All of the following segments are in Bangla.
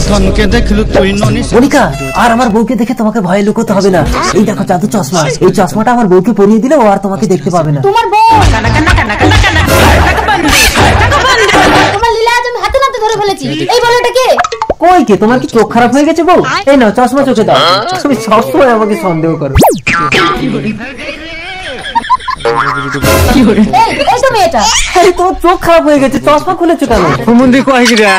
ধনকে দেখলু তুই ননি মনিকা আর আমার বউকে দেখে তোমাকে ভয় লুকোতে হবে না। এই দেখো জাদু চশমা, এই চশমাটা আমার বউকে পরিয়ে দিলে ও আর তোমাকে দেখতে পাবে না। তোমার বউ তোমার লীলা আজ আমি হাতে নাতে ধরে ফেলেছি। এই বলো এটা কে? কই কে? তোমার কি চোখ খারাপ হয়ে গেছে বউ? এই নাও চশমা চোখে দাও। তুমি সবসময় আমাকে সন্দেহ করো। এই তো মেয়েটা। এই তোমার চোখ খারাপ হয়ে গেছে, চশমা খুলেছো কেন? মন্দির কয় গিরা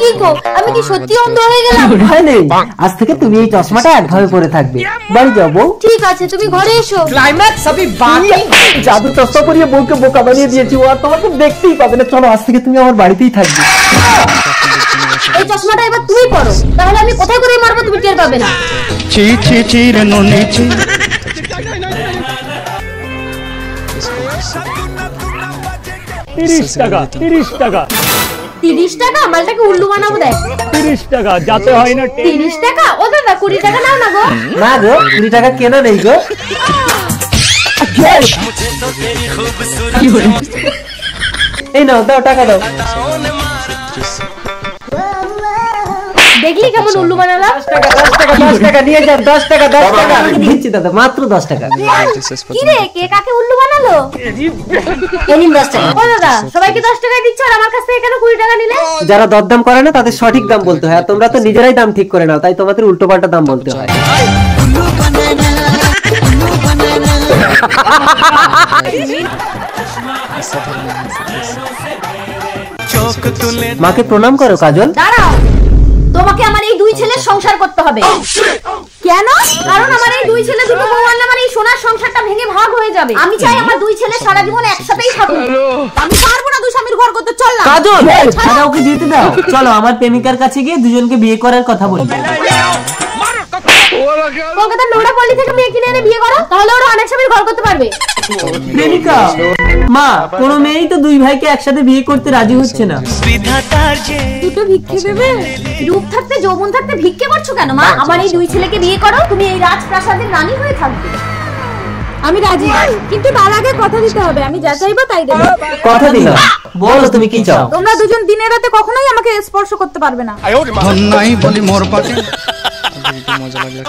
কি গো আমি কি সত্যি অন্ধ হয়ে গেলাম? ভয় নেই, আজ থেকে তুমি এই চশমাটা একভাবে পরে থাকবে। বাড়ি যাও বউ। ঠিক আছে তুমি ঘরে এসো। ক্লাইম্যাক্স अभी बाकी। জাদু চশমা পরিয়ে বউকে বোকা বানিয়ে দিয়েছি, ও আর তোমাকে দেখতেই পাবে না। চলো আজ থেকে তুমি আমার বাড়িতেই থাকবে। এই চশমাটা এবার তুমি পরো, তাহলে আমি কোথায় করে মারবো তুমি টের পাবে না। ছি ছি ছি রে ননি ছি। 30 টাকা 30 টাকা 30 টাকা? মালটাকে উল্লু বানাবো দেখ। 30 টাকা যাতে হয় না। 30 টাকা? ও দাদা 20 টাকা নাও না গো। না গো 20 টাকা কেনা নেই গো। এই নাও দাও, টাকা দাও। দেখলি কেমন উল্লু বানালাম? 10 টাকা নিয়ে যান। 10 টাকা দিচ্ছি দাদা, মাত্র 10 টাকা। কি রে কে কাকে উল্লু বানালো? এই নিন 10 টাকা। ও দাদা সবাইকে 10 টাকা দিচ্ছ আর আমার কাছ থেকে কেন 20 টাকা নিলে? যারা দরদাম করে না তাদের সঠিক দাম বলতে হয়, আর তোমরা তো নিজেরাই দাম ঠিক করে নাও, তাই তোমাদের উল্টোপাল্টা দাম বলতে হয়। মাকে প্রণাম করো কাজল। দাঁড়াও, তোমাকে আমার এই দুই ছেলের সংসার করতে হবে। কেন? কারণ আমার এই দুই ছেলে দুটো বউ আনলে আমার এই সোনার সংসারটা ভেঙে ভাগ হয়ে যাবে। আমি চাই আমার দুই ছেলে সারা জীবন একসাথেই থাকুক। আমি পারবো না দুই স্বামীর ঘর করতে। চল না কাজল, দাদা ওকে যেতে দাও। চলো আমার প্রেমিকার কাছে গিয়ে দুজনকে বিয়ে করার কথা বলি। কলকাতার নোংরা পল্লী থেকে মেয়ে কিনে এনে বিয়ে করো, তাহলে ওরা অনেক স্বামীর ঘর করতে পারবে। প্রেমিকা মা, কোনো মেয়েই তো দুই ভাইকে একসাথে বিয়ে করতে রাজি হচ্ছে না। দুটো ভিক্ষে দেবে? রূপ থাকতে যৌবন থাকতে ভিক্ষে করছো কেন মা? আমার এই দুই ছেলেকে বিয়ে করো, তুমি এই রাজপ্রাসাদের রানী হয়ে থাকবে। আমি রাজি, কিন্তু তার আগে কথা দিতে হবে। আমি যা চাইবো তাই দেবো। কথা দিলাম, বলো তুমি কি চাও? তোমরা দুজন দিনের রাতে কখনোই আমাকে স্পর্শ করতে পারবে না। ধন নাই বলি মোর পাটে মজা লাগে।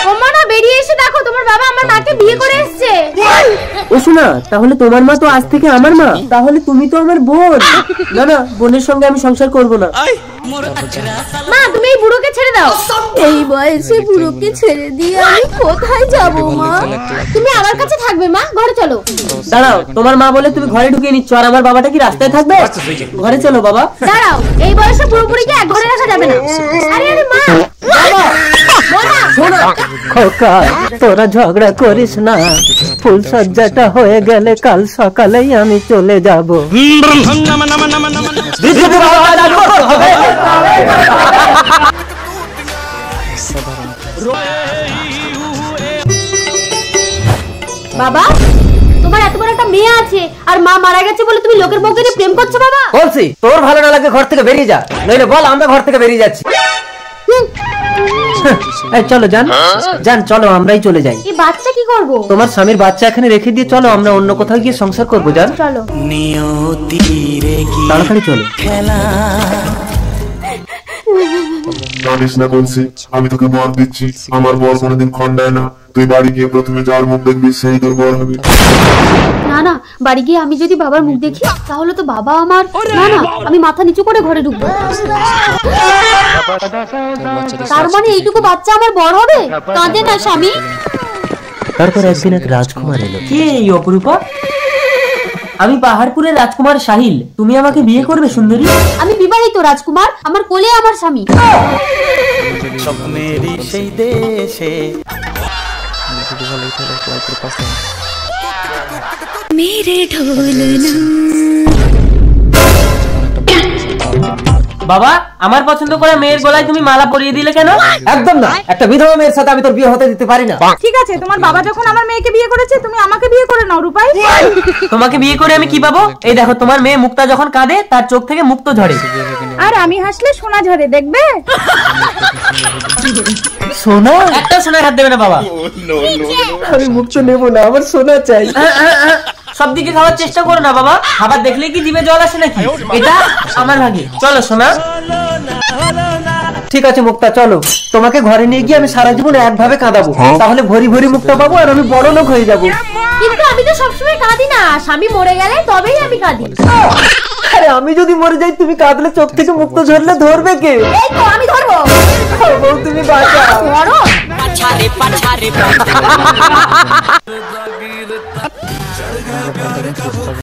ও মা না, বেরিয়ে এসে দেখো তোমার বাবা আমার মাকে বিয়ে করে এসেছে। ও শোনা, তাহলে তোমার মা তো আজ থেকে আমার মা, তাহলে তুমি তো আমার বোন। না না, বোনের সঙ্গে আমি সংসার করব না। মা তুমি এই বুড়োকে ছেড়ে দাও। এই বয়সে বুড়োকে ছেড়ে দিয়ে আমি কোথায় যাব মা? তুমি আমার কাছে থাকবে মা, ঘরে চলো। দাঁড়াও, তোমার মা বলে তুমি ঘরে ঢুকিয়ে নিচ্ছ, আর আমার বাবাটা কি রাস্তায় থাকবে? ঘরে চলো বাবা। দাঁড়াও, এই বয়সে পুরোপুরিকে এক ঘরে রাখা যাবে না। আরে আরে মা, খোকা তোরা ঝগড়া করিস না, ফুল সজ্জাটা হয়ে গেলে কাল সকালেই আমি চলে যাব। বাবা তোমার এত বড় একটা মেয়ে আছে আর মা মারা গেছে বলে তুমি লোকের বউকে নিয়ে প্রেম করছো? বাবা বলছি তোর ভালো না লাগে ঘর থেকে বেরিয়ে যা, নইলে বল আমরা ঘর থেকে বেরিয়ে যাচ্ছি। চলো জান, জান চলো আমরাই চলে যাই। এই বাচ্চা কি করব? তোমার স্বামীর বাচ্চা এখানে রেখে দিয়ে চলো আমরা অন্য কোথাও গিয়ে সংসার করবো। জান চলো, তাড়াতাড়ি চলো। জানিস না বলছি, আমি তোকে বর দিচ্ছি, আমার বর কোনোদিন খন্ডায় না। তুই বাড়ি গিয়ে প্রথমে যার মুখ দেখবি সেই তোর বর হবে। না না, বাড়ি গিয়ে আমি যদি বাবার মুখ দেখি তাহলে তো বাবা আমার। না না, আমি মাথা নিচু করে ঘরে ঢুকবো। তার মানে এইটুকু বাচ্চা আমার বড় হবে? কাঁদে না স্বামী? তারপর একদিন এক রাজকুমার এলো। কে এই অপরূপা? আমি পাহাড়পুরের রাজকুমার সাহিল, তুমি আমাকে বিয়ে করবে সুন্দরী? আমি বিবাহিত রাজকুমার, আমার কোলে আমার স্বামী। স্বপ্নেরই সেই দেশে মেরে ঢোলনা বাবা, আমার পছন্দ করা মেয়ের গলায় তুমি মালা পরিয়ে দিলে কেন? একদম না, একটা বিধবা মেয়ের সাথে আমি তোর বিয়ে হতে দিতে পারি না। ঠিক আছে, তোমার বাবা যখন আমার মেয়েকে বিয়ে করেছে, তুমি আমাকে বিয়ে করে নাও রূপাই। তোমাকে বিয়ে করে আমি কি পাবো? এই দেখো, তোমার মেয়ে মুক্তা যখন কাঁদে তার চোখ থেকে মুক্ত ঝরে। আর আমি হাসলে সোনা ঝরে, দেখবে? সোনা? একটা সোনার হাত দেবে না বাবা। আমি মুক্ত নেবো না, আমার সোনা চাই। সব দিকে খাওয়ার চেষ্টা করো না বাবা, খাবার দেখলে কি জিভে জল আসে নাকি? এটা আমার ভাগে। চলো সোনা। ঠিক আছে মুক্তা, চলো তোমাকে ঘরে নিয়ে গিয়ে আমি সারা জীবন একভাবে কাঁদাবো, তাহলে ভরি ভরি মুক্তা পাবো আর আমি বড় লোক হয়ে যাবো। কিন্তু আমি তো সবসময় কাঁদি না, স্বামী মরে গেলে তবেই আমি কাঁদি। আরে আমি যদি মরে যাই, তুমি কাঁদলে চোখ থেকে মুক্ত ঝরলে ধরবে কে? এই তো আমি ধরবো। বউ তুমি বাঁচাও। ধরো।